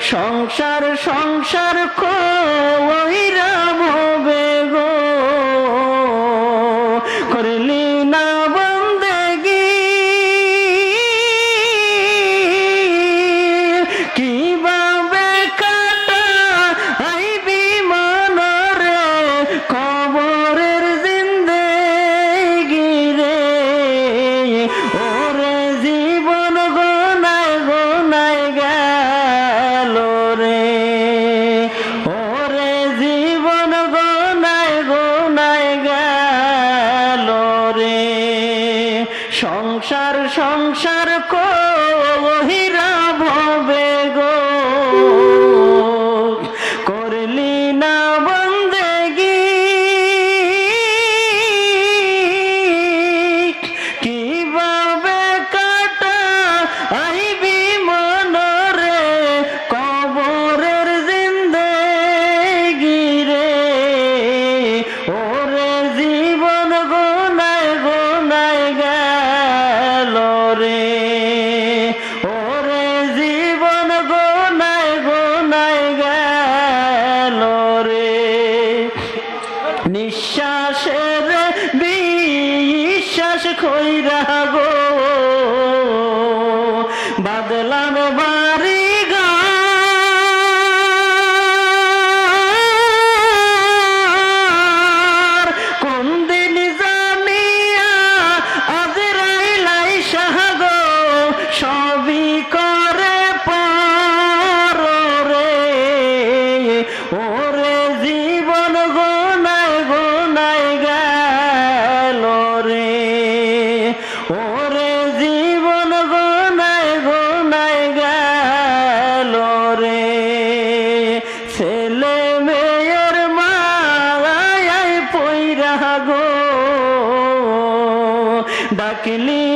সংসার সংসার কইরা ভবে গো করলি না বন্দেগি কিভাবে কাটা আইবি মনরে কবরের জিন্দেগি রে ওরে জীবন গোনায় গোনায় গেল রে ওরে জীবন গোনায় গোনায় গেল রে সংসার সংসার কহিরা ভবে গো করলি না বন্দেগি কিভাবে কাটা আইবি মনরে কবরের জিন্দেগি রে ওরে জীবন গোনায় গোনায় গেল রে ওরে জীবন গোনায় গোনায় গেল রে নিঃশ্বাসের বিশ্বাস কইরা গো বাদলাম বাড়ি ঘর কোন দিন জানিয়া আজরাইলাই সাহাগো সবই করে পার রে ওরে জীবন গোনায় গোনায় গেল রে ওরে জীবন গোনায় গোনায় গেল রে ছেলে মেয়ের মায়ায় পইরা গো ডাকলি